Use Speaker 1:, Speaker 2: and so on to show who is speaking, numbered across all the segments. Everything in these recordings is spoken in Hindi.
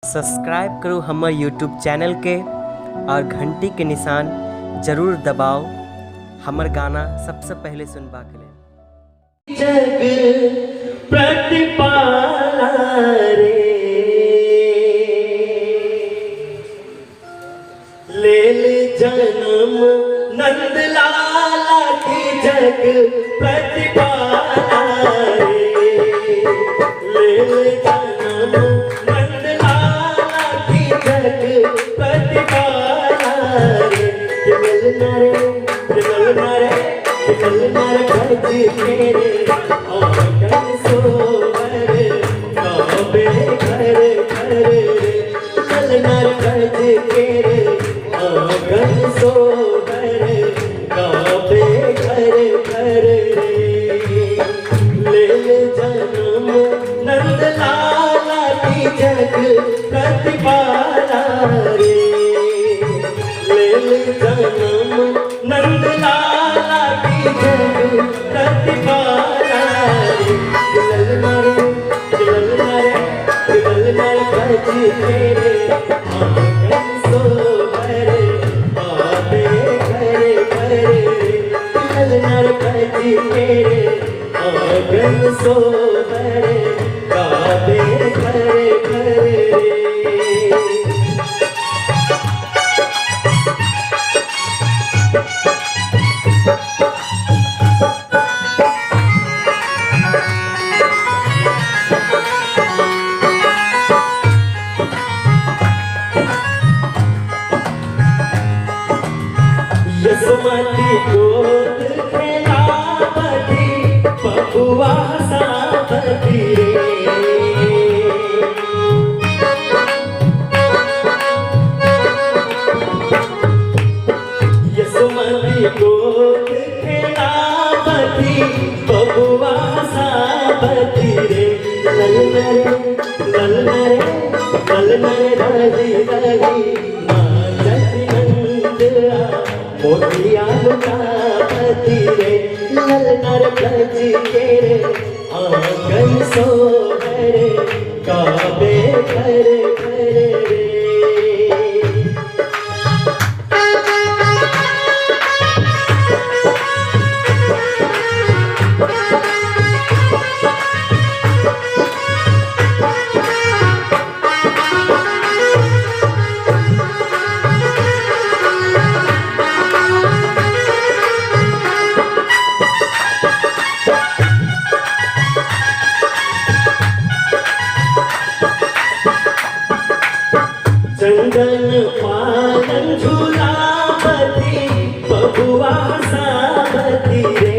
Speaker 1: सब्सक्राइब करो हमर यूट्यूब चैनल के और घंटी के निशान जरूर दबाओ हमर गाना सबसे पहले सुनबा के लिए।
Speaker 2: जग प्रतिपाला रे लेल जन्म नंद लाला की जग प्रतिपाला रे लेल जन्म नंद लाला की जग प्रतिपाला रे मिलना रे मिलना रे मिलना रे भज मेरे आंगन सोहर काबे घर घर मिलना रे भज मेरे आंगन सोहर काबे घर घर ले जन्म नंद लाला की जग प्रतिपाला रे ले जन्म नंद लाला की जग प्रतिपाला रे ललना रे भज मेरे आंगन सोहर काबे घर घर ललना रे भज मेरे आंगन सोहर काबे घर घर यसमती गोद खेलावती बबुआ सावती रे यसमती गोद खेलावती बबुआ सावती रे ललना रे रही रही नाचती नंदरा मोतिया लुटावती रे ललना रे भज मेरे आंगन सोहर काबे घर घर रे चंदन पालन झूलावती बबुआ सावती रे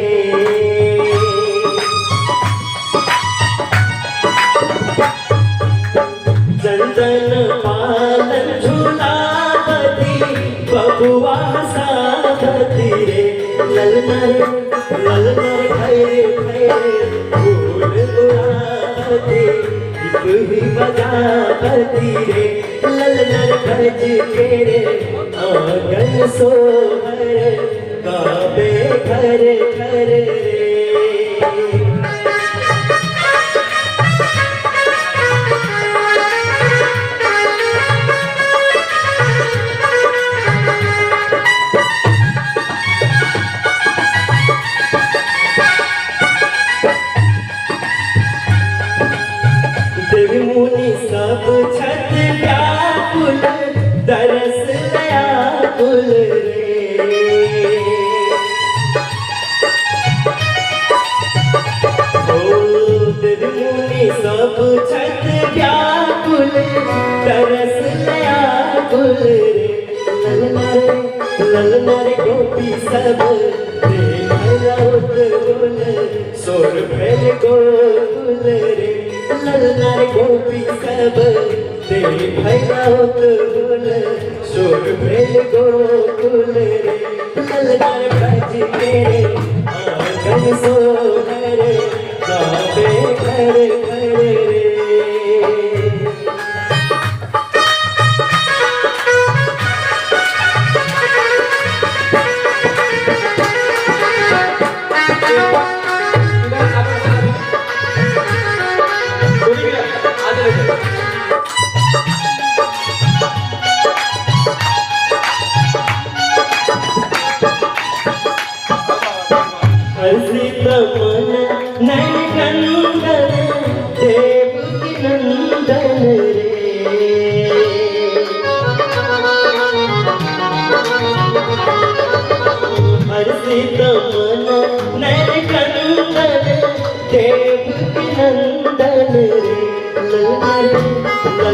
Speaker 2: चंदन पालन झूलावती बबुआ सावती रे ललना रे खैरे फूल उड़ावती दीप ही बजावती रे ललना रे भज मेरे आंगन सोहर काबे घर घर रे देवी मुनि सब छत व्याकुल दरस दयाकुल रे ओ देवी मुनि सब छत व्याकुल दरस दयाकुल रे ललना रे गोपी सब रौत गुल सोर फैल गोकुल रे ललना रे गोपी सब रौत गुल सोर फैल गोकुल रे ललना रे भज मेरे आंगन सोहर काबे घर घर रे
Speaker 3: Bolivia, ada.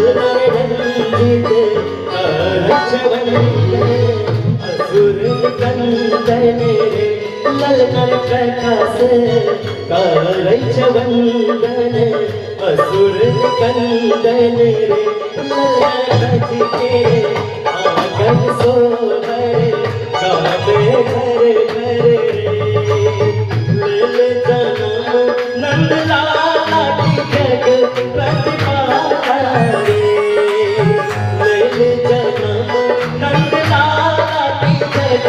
Speaker 2: ललनार रंजित रक्षवंदन असुर कंदन रे ललनार प्रकाश रक्षवंदन असुर कंदन रे ललनार भज के आंगन सोहर गावे घर घर रे लल जनम नंद लाला की जग प्रतिपाला रे लल जनम नंद लाला की जग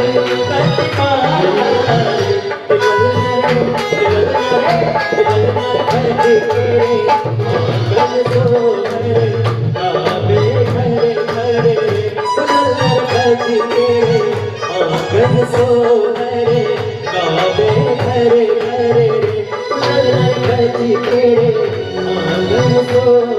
Speaker 2: प्रतिपाला रे ललनार भज के आंगन सोहर गावे घर घर रे ललनार भज के आंगन सोहर गावे घर घर रे ललनार भज के आंगन सोहर